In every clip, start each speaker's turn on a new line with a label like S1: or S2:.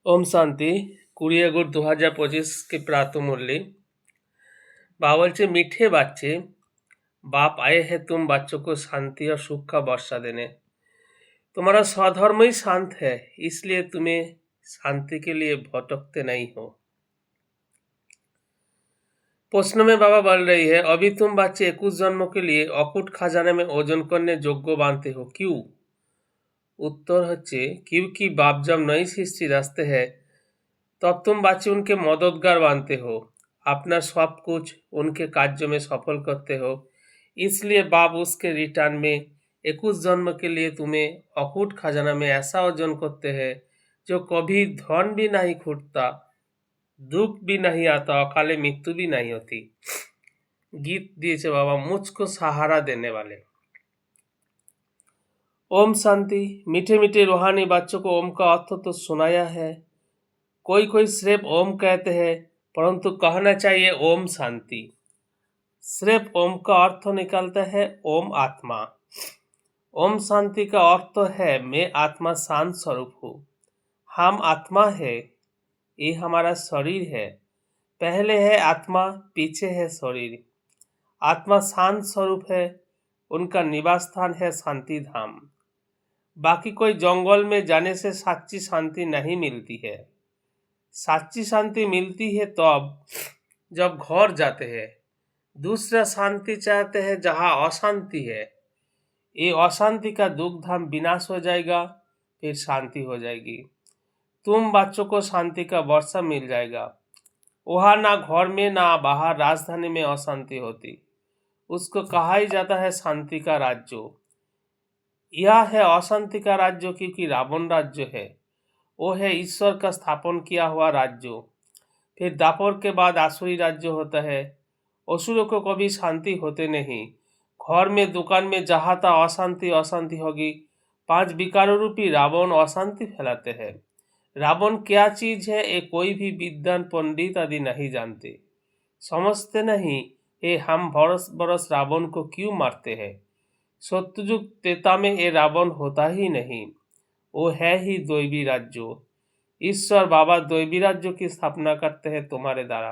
S1: ओम शांति। 20 अगस्त 2025 के प्रातः मुरली। बावलचे मीठे बच्चे, बाप आए हैं तुम बच्चों को शांति और सुख का वर्षा देने। तुम्हारा स्वधर्म ही शांत है, इसलिए तुम्हें शांति के लिए भटकते नहीं हो। प्रश्न में बाबा बोल रही है, अभी तुम बच्चे 21 जन्मों के लिए अकूट खजाने में ओजन करने योग्य मानते हो, क्यों? उत्तर হচ্ছে क्योंकि बाप जब नई सृष्टि रचते हैं तब तुम बच्चे उनके मददगार बनते हो, अपना सब कुछ उनके कार्यों में सफल करते हो। इसलिए बाप उसके रिटर्न में 21 जन्म के लिए तुम्हें अकूट खजाना में ऐसा अर्जन करते हैं जो कभी धन भी नहीं छूटता, दुख भी नहीं आता, अकाले मृत्यु भी नहीं होती। गीत दिए बाबा मुझको सहारा देने वाले। ओम शांति। मीठे मीठे रूहानी बच्चों को ओम का अर्थ तो सुनाया है। कोई कोई सिर्फ ओम कहते हैं, परंतु कहना चाहिए ओम शांति। सिर्फ ओम का अर्थ निकलता है ओम आत्मा। ओम शांति का अर्थ है मैं आत्मा शांत स्वरूप हूँ। हम आत्मा है, ये हमारा शरीर है। पहले है आत्मा, पीछे है शरीर। आत्मा शांत स्वरूप है, उनका निवास स्थान है शांति धाम। बाकी कोई जंगल में जाने से सच्ची शांति नहीं मिलती है। सच्ची शांति मिलती है तब जब घर जाते हैं। दूसरा शांति चाहते हैं जहाँ अशांति है। ये अशांति का दुख धाम विनाश हो जाएगा, फिर शांति हो जाएगी। तुम बच्चों को शांति का वर्षा मिल जाएगा। वहाँ ना घर में ना बाहर राजधानी में अशांति होती। उसको कहा ही जाता है शांति का राज्य। यह है अशांति का राज्य, क्योंकि रावण राज्य है। वो है ईश्वर का स्थापन किया हुआ राज्य। फिर दापर के बाद आसुरी राज्य होता है। असुरों को कभी शांति होते नहीं। घर में दुकान में जहाँ तहाँ अशांति अशांति होगी। 5 विकारों रूपी रावण अशांति फैलाते हैं। रावण क्या चीज है ये कोई भी विद्वान पंडित आदि नहीं जानते, समझते नहीं। ये हम बरस बरस रावण को क्यों मारते हैं? सत्ययुग त्रेता में ये रावण होता ही नहीं। वो है ही दैवी राज्य। ईश्वर बाबा दैवी राज्य की स्थापना करते हैं तुम्हारे द्वारा,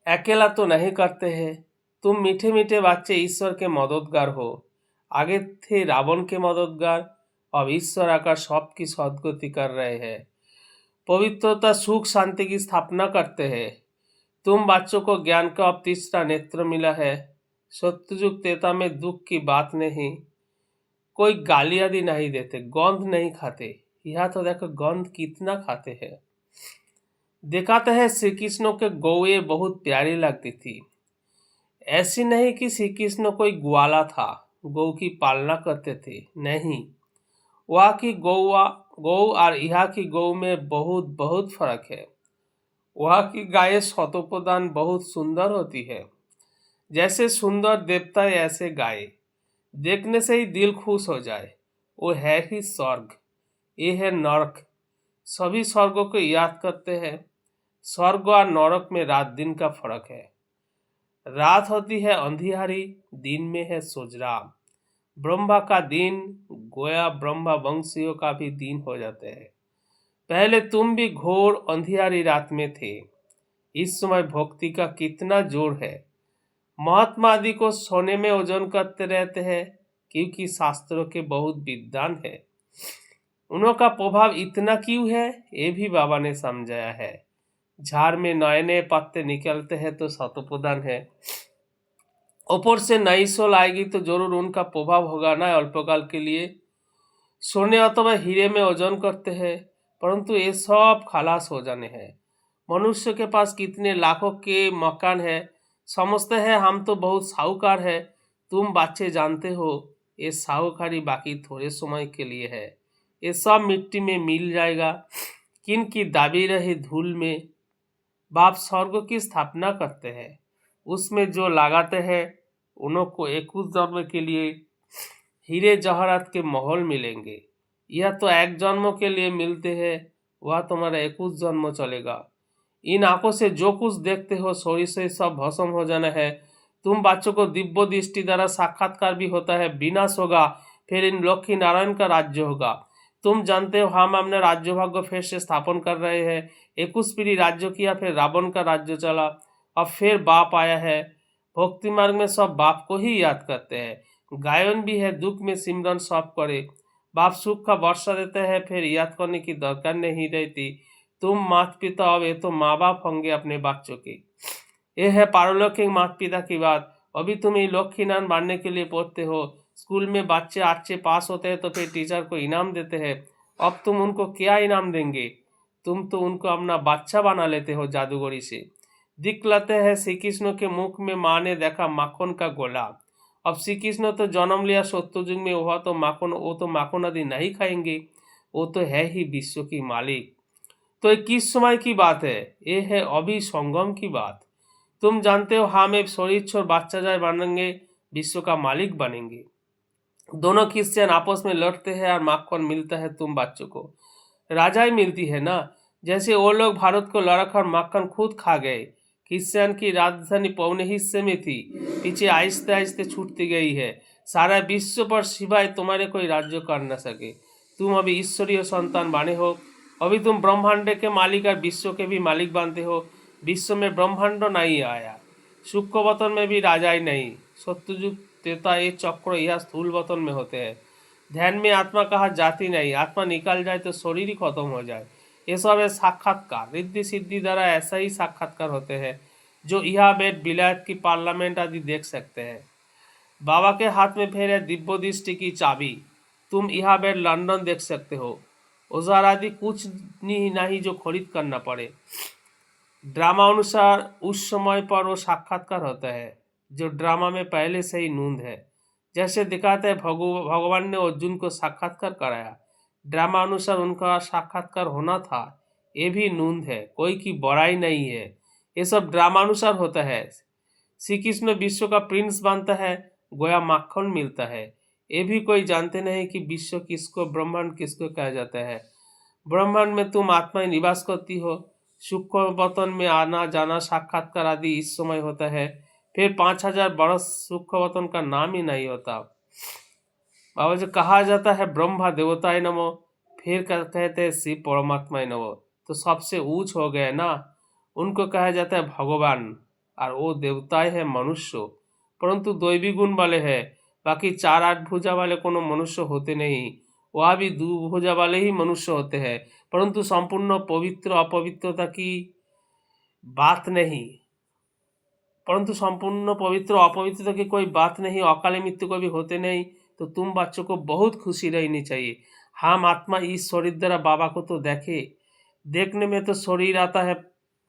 S1: अकेला तो नहीं करते हैं। तुम मीठे मीठे बच्चे ईश्वर के मददगार हो। आगे थे रावण के मददगार, अब ईश्वर आकर सबकी सदगति कर रहे हैं। पवित्रता सुख शांति की स्थापना करते हैं। तुम बच्चों को ज्ञान का अब तीसरा नेत्र मिला है। सत्ययुग त्रेता में दुख की बात नहीं। कोई गाली आदि नहीं देते, गंध नहीं खाते। यह तो देखो गंध कितना खाते हैं। दिखाते हैं श्री कृष्ण के गौए बहुत प्यारी लगती थी। ऐसी नहीं कि श्री कृष्ण कोई ग्वाला था, गौ की पालना करते थे, नहीं। वहाँ की गौ और यहाँ की गौ में बहुत बहुत फर्क है। वहाँ की गायें शतोपदान बहुत सुंदर होती है। जैसे सुंदर देवता है ऐसे गाय, देखने से ही दिल खुश हो जाए। वो है ही स्वर्ग, ये है नरक। सभी स्वर्गों को याद करते हैं। स्वर्ग और नरक में रात दिन का फर्क है। रात होती है अंधियारी, दिन में है सुजरा। ब्रह्मा का दिन गोया ब्रह्मा वंशियों का भी दिन हो जाते हैं। पहले तुम भी घोर अंधियारी रात में थे। इस समय भक्ति का कितना जोर है। महात्मा आदि को सोने में ओजन करते रहते हैं, क्योंकि शास्त्रों के बहुत विद्वान है। उनका प्रभाव इतना क्यों है ये भी बाबा ने समझाया है। झाड़ में नए नए पत्ते निकलते हैं तो शतोपदान है। ऊपर से नई सोल आएगी तो जरूर उनका प्रभाव होगा ना, अल्पकाल के लिए। सोने अथवा हीरे में ओजन करते हैं, परंतु ये सब खलास हो जाने हैं। मनुष्य के पास कितने लाखों के मकान है, समझते हैं हम तो बहुत साहूकार है। तुम बच्चे जानते हो ये साहूकारी बाकी थोड़े समय के लिए है। ये सब मिट्टी में मिल जाएगा। किन की दाबी रही धूल में। बाप स्वर्ग की स्थापना करते हैं, उसमें जो लगाते हैं उनको 21 जन्म के लिए हीरे जवाहरात के महल मिलेंगे। यह तो एक जन्म के लिए मिलते हैं, वह तुम्हारा 21 जन्म चलेगा। इन आंखों से जो कुछ देखते हो शरीर से सब भस्म हो जाना है। तुम बच्चों को दिव्य दृष्टि द्वारा साक्षात्कार भी होता है, विनाश होगा, फिर इन लक्ष्मी नारायण का राज्य होगा। तुम जानते हो हम अपने राज्य भाग्य फिर से स्थापन कर रहे हैं। 21 पीढ़ी राज्य किया, फिर रावण का राज्य चला, अब फिर बाप आया है। भक्ति मार्ग में सब बाप को ही याद करते हैं। गायन भी है, दुख में सिमरन सब करे। बाप सुख का वर्षा देते हैं, फिर याद करने की दरकार नहीं रहती। तुम माता पिता अब ये तो माँ बाप होंगे अपने बच्चों के। ये है पारलौकिक माता पिता की बात। अभी तुम ये लक्ष्मी नारायण मानने के लिए पढ़ते हो। स्कूल में बच्चे अच्छे पास होते हैं तो फिर टीचर को इनाम देते हैं। अब तुम उनको क्या इनाम देंगे? तुम तो उनको अपना बच्चा बना लेते हो जादूगरी से। दिखलाते हैं श्री कृष्ण के मुख में माँ ने देखा माखन का गोला। अब श्री कृष्ण तो जन्म लिया सत्य युग में, वो तो माखन आदि नहीं खाएंगे, वो तो है ही विश्व की मालिक। तो ये किस समय की बात है? ये है अभी संगम की बात। तुम जानते हो हम एक शरीर छोड़ बच्चा जाए बनेंगे, विश्व का मालिक बनेंगे। दोनों क्रिश्चियन आपस में लड़ते हैं और माखन मिलता है तुम बच्चों को, राजाई मिलती है ना। जैसे वो लोग भारत को लड़ाकर माखन खुद खा गए। क्रिश्चियन की राजधानी पौने हिस्से में थी, पीछे आहिस्ते आहिस्ते छूटती गई है। सारा विश्व पर सिवाय तुम्हारे कोई राज्य कर न सके। तुम अभी ईश्वरीय संतान बने हो। अभी तुम ब्रह्मांड के मालिक और विश्व के भी मालिक बनते हो। विश्व में ब्रह्मांड नहीं आया, सूक्ष्म वतन में भी राजाई नहीं। सत्ययुग त्रेता ये चक्र यह स्थूल वतन में होते हैं। ध्यान में आत्मा कहा जाती नहीं, आत्मा निकल जाए तो शरीर ही खत्म हो जाए। ये सब है साक्षात्कार, रिद्धि सिद्धि द्वारा ऐसा ही साक्षात्कार होते हैं जो यह बेट विलायत की पार्लियामेंट आदि देख सकते हैं। बाबा के हाथ में फिर है दिव्य दृष्टि की चाबी। तुम यह बेट लंदन देख सकते हो। औजार आदि कुछ नहीं जो खरीद करना पड़े। ड्रामा अनुसार उस समय पर वो साक्षात्कार होता है जो ड्रामा में पहले से ही नूंद है। जैसे दिखाते हैं भगवान ने अर्जुन को साक्षात्कार कराया, ड्रामा अनुसार उनका साक्षात्कार होना था, ये भी नूंद है, कोई की बड़ाई नहीं है। ये सब ड्रामा अनुसार होता है। श्री कृष्ण विश्व का प्रिंस बनता है, गोया माखन मिलता है। ये भी कोई जानते नहीं कि विश्व किसको, ब्रह्मांड किसको कहा जाता है। ब्रह्मांड में तुम आत्मा निवास करती हो। सूक्ष्म वतन में आना जाना साक्षात्कार आदि इस समय होता है। फिर 5000 बरस सूक्ष्म वतन का नाम ही नहीं होता। बाबा जो कहा जाता है ब्रह्मा देवताय नमो, फिर कहते हैं शिव परमात्मा नमो, तो सबसे ऊंच हो गए ना। उनको कहा जाता है भगवान, और वो देवताएं है मनुष्य, परंतु दैवी गुण वाले हैं। बाकी 4-8 भुजा वाले कोनो मनुष्य होते नहीं, वह भी 2 भुजा वाले ही मनुष्य होते हैं, परंतु संपूर्ण पवित्र अपवित्रता की बात नहीं। परंतु संपूर्ण पवित्र अपवित्रता की कोई बात नहीं, अकाले मृत्यु को भी होते नहीं। तो तुम बच्चों को बहुत खुशी रहनी चाहिए। हम आत्मा इस शरीर द्वारा बाबा को तो देखे, देखने में तो शरीर आता है,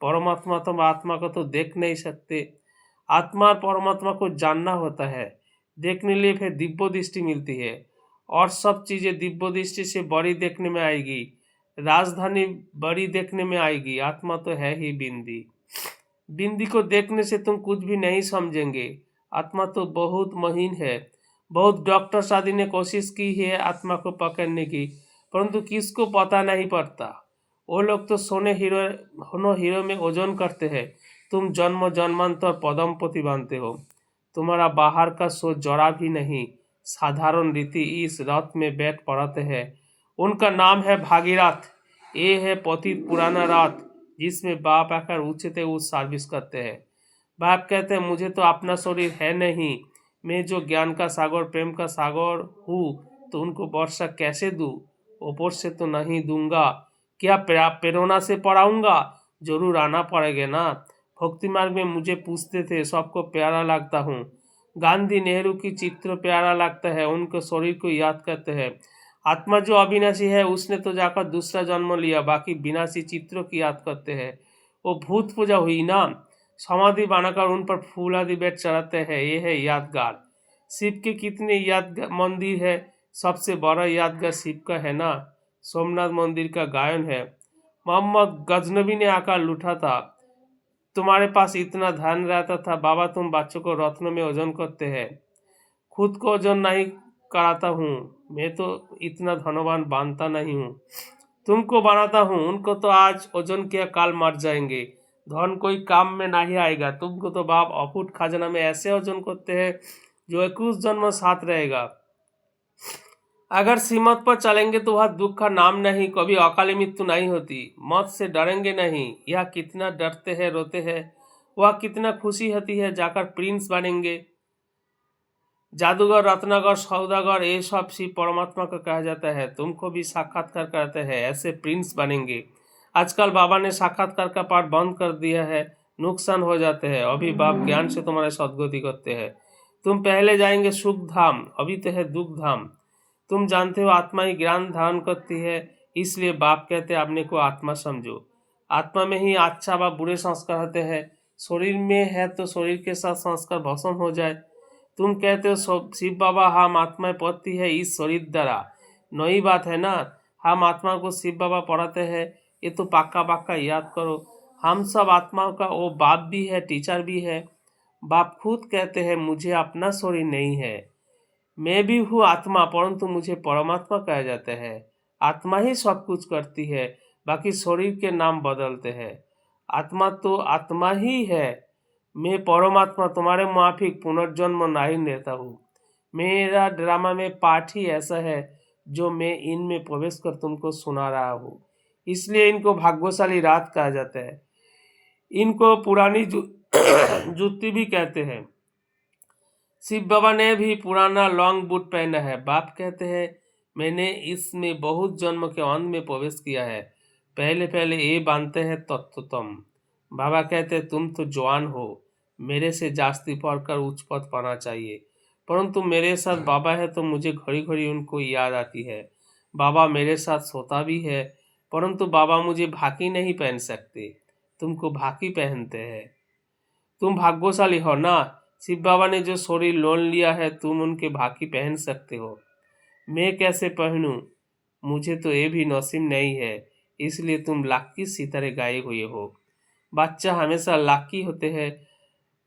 S1: परमात्मा तो आत्मा को तो देख नहीं सकते। आत्मा और परमात्मा को जानना होता है, देखने लिए फिर दिव्य दृष्टि मिलती है, और सब चीजें दिव्य दृष्टि से बड़ी देखने में आएगी। राजधानी बड़ी देखने में आएगी। आत्मा तो है ही बिंदी, बिंदी को देखने से तुम कुछ भी नहीं समझेंगे। आत्मा तो बहुत महीन है। बहुत डॉक्टर आदि ने कोशिश की है आत्मा को पकड़ने की, परंतु किसको पता नहीं पड़ता। वो लोग तो सोने हीरो में ओजन करते हैं। तुम जन्म जन्मांतर पदमपति बनते हो। तुम्हारा बाहर का सोच जरा भी नहीं। साधारण रीति इस रथ में बैठ पड़ते हैं। उनका नाम है भागीरथ। ये है पतित पुराना रथ जिसमें बाप आकर ऊंचते उस सर्विस करते हैं। बाप कहते हैं मुझे तो अपना शरीर है नहीं, मैं जो ज्ञान का सागर प्रेम का सागर हूँ, तो उनको वर्षा कैसे दूँ? ऊपर से तो नहीं दूंगा, क्या प्रेरणा से पढ़ाऊंगा? जरूर आना पड़ेगा ना। भक्ति मार्ग में मुझे पूछते थे, सबको प्यारा लगता हूँ। गांधी नेहरू की चित्र प्यारा लगता है, उनके शरीर को याद करते हैं। आत्मा जो अविनाशी है उसने तो जाकर दूसरा जन्म लिया, बाकी विनाशी चित्रों की याद करते हैं। वो भूत पूजा हुई ना, समाधि बनाकर उन पर फूल आदि बैठ चढ़ाते हैं, ये है यादगार। शिव के कितने यादगार मंदिर है, सबसे बड़ा यादगार शिव का है ना। सोमनाथ मंदिर का गायन है, मोहम्मद गजनबी ने आकर लूटा था, तुम्हारे पास इतना धन रहता था। बाबा तुम बच्चों को रत्न में ओजन करते हैं, खुद को ओजन नहीं कराता हूँ। मैं तो इतना धनवान बनता नहीं हूँ, तुमको बनाता हूँ। उनको तो आज ओजन किया काल मर जाएंगे, धन कोई काम में नहीं आएगा। तुमको तो बाप अकूट खजाना में ऐसे ओजन करते हैं जो 21 जन्म साथ रहेगा। अगर श्रीमत पर चलेंगे तो वह दुख का नाम नहीं, कभी अकाली मृत्यु नहीं होती। मौत से डरेंगे नहीं, यह कितना डरते हैं रोते हैं, वह कितना खुशी होती है जाकर प्रिंस बनेंगे। जादूगर, रत्नागर, सौदागर, ये सब शिव परमात्मा को कहा जाता है। तुमको भी साक्षात्कार करते हैं, ऐसे प्रिंस बनेंगे। आजकल बाबा ने साक्षात्कार का पाठ बंद कर दिया है, नुकसान हो जाते हैं। अभी बाप ज्ञान से तुम्हारे सद्गति करते हैं। तुम पहले जाएंगे सुख धाम, अभी तो है दुख धाम। तुम जानते हो आत्मा ही ज्ञान धारण करती है, इसलिए बाप कहते हैं अपने को आत्मा समझो। आत्मा में ही अच्छा व बुरे संस्कार होते हैं। शरीर में है तो शरीर के साथ संस्कार भस्म हो जाए। तुम कहते हो शिव बाबा हम आत्मा पढ़ती है इस शरीर द्वारा, नई बात है ना। हम आत्मा को शिव बाबा पढ़ाते हैं, ये तो पक्का पक्का याद करो। हम सब आत्माओं का वो बाप भी है, टीचर भी है। बाप खुद कहते हैं मुझे अपना शरीर नहीं है, मैं भी हूँ आत्मा, परंतु मुझे परमात्मा कहा जाता है। आत्मा ही सब कुछ करती है, बाकी शरीर के नाम बदलते हैं। आत्मा तो आत्मा ही है। मैं परमात्मा तुम्हारे माफिक पुनर्जन्म नहीं लेता हूँ। मेरा ड्रामा में पाठ ही ऐसा है जो मैं इनमें प्रवेश कर तुमको सुना रहा हूँ, इसलिए इनको भाग्यशाली रात कहा जाता है। इनको पुरानी जुत्ती भी कहते हैं। शिव बाबा ने भी पुराना लॉन्ग बूट पहना है। बाप कहते हैं मैंने इसमें बहुत जन्म के अंत में प्रवेश किया है, पहले पहले ये बांधते हैं तत्वतम। बाबा कहते हैं तुम तो जवान हो, मेरे से जास्ती पढ़कर उच्च पद पाना चाहिए, परंतु मेरे साथ बाबा है तो मुझे घड़ी घड़ी उनको याद आती है। बाबा मेरे साथ सोता भी है, परंतु बाबा मुझे भाकी नहीं पहन सकते, तुमको भाकी पहनते हैं। तुम भाग्यशाली हो ना, शिव बाबा ने जो शरीर लोन लिया है तुम उनके भाकी पहन सकते हो। मैं कैसे पहनूं, मुझे तो ये भी नसीब नहीं है, इसलिए तुम लाकी सितारे गाए हुए हो। बच्चा हमेशा लाकी होते हैं,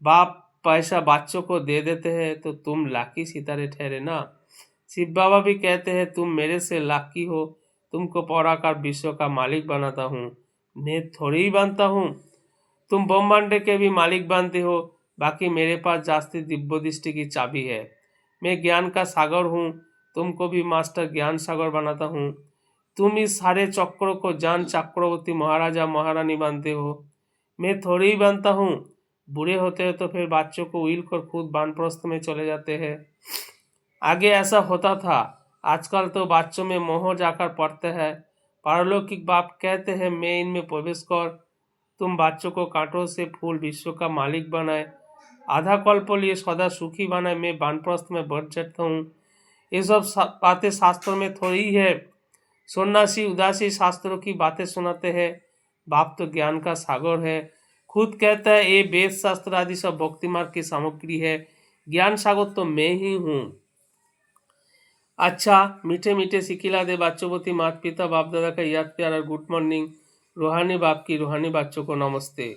S1: बाप पैसा बच्चों को दे देते हैं, तो तुम लाकी सितारे ठहरे ना। शिव बाबा भी कहते हैं तुम मेरे से लाकी हो, तुमको पौराकार विश्व का मालिक बनाता हूँ, मैं थोड़ी ही बनता हूँ। तुम ब्रह्मांड के भी मालिक बनते हो, बाकी मेरे पास जास्ती दिव्य दृष्टि की चाबी है। मैं ज्ञान का सागर हूँ, तुमको भी मास्टर ज्ञान सागर बनाता हूँ। तुम इस सारे चक्रों को जान चक्रवर्ती महाराजा महारानी बनते हो, मैं थोड़ी ही बनता हूँ। बूढ़े होते हो तो फिर बच्चों को उइल कर खुद वानप्रस्थ में चले जाते हैं। आगे ऐसा होता था, आजकल तो बच्चों में मोह जाकर पड़ते हैं। पारलौकिक बाप कहते हैं मैं इनमें प्रवेश कर, तुम बच्चों को कांटों से फूल विश्व का मालिक बनाए, आधा कल्प लिए सदा सुखी बनाए, मैं वानप्रस्थ में बढ़ जाता हूँ। ये सब बातें शास्त्रों में थोड़ी है। सन्यासी उदासी शास्त्रों की बातें सुनाते हैं। बाप तो ज्ञान का सागर है, खुद कहता है ये वेद शास्त्र आदि सब भक्ति मार्ग की सामग्री है, ज्ञान सागर तो मैं ही हूँ। अच्छा मीठे मीठे सिखिला दे बच्चों प्रति माता पिता बाप दादा का याद प्यार और गुड मॉर्निंग। रूहानी बाप की रूहानी बच्चों को नमस्ते।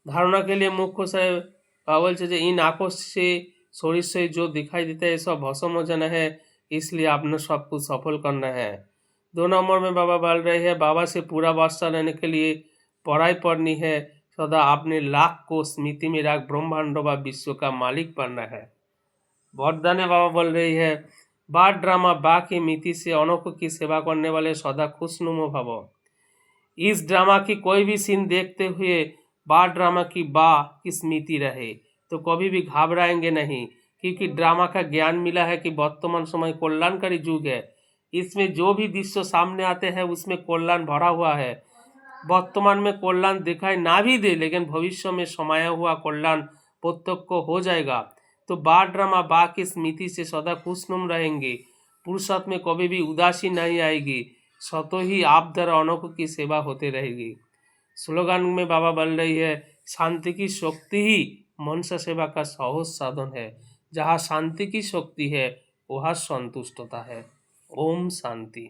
S1: धारणा के लिए मुख्य से पावल से इन आंखों से शरीर से जो दिखाई देता है सब भस्म हो जाना है, इसलिए आपने सब कुछ सफल करना है। 2 नंबर में बाबा बोल रहे हैं बाबा से पूरा वास्ता लेने के लिए पढ़ाई पढ़नी है, सदा आपने लाख को स्मृति में रख ब्रह्मांड व विश्व का मालिक बनना है। वरदाने बाबा बोल रही है बा ड्रामा बा की मिति से अनोखों की सेवा करने वाले सदा खुशनुमो भवो। इस ड्रामा की कोई भी सीन देखते हुए बा ड्रामा की बा की स्मृति रहे तो कभी भी घबराएंगे नहीं, क्योंकि ड्रामा का ज्ञान मिला है कि वर्तमान समय कल्याणकारी युग है। इसमें जो भी दृश्य सामने आते हैं उसमें कल्याण भरा हुआ है। वर्तमान में कल्याण दिखाई ना भी दे, लेकिन भविष्य में समाया हुआ कल्याण प्रत्यक्ष हो जाएगा। तो बा ड्रामा बा की स्मृति से सदा खुशनुम रहेंगे, पुरुषार्थ में कभी भी उदासी नहीं आएगी, स्वतः ही आप द्वारा अनोखों की सेवा होते रहेगी। स्लोगान में बाबा बोल रही है शांति की शक्ति ही मनुष्य सेवा का सहज साधन है, जहाँ शांति की शक्ति है वहाँ संतुष्टता है। ओम शांति।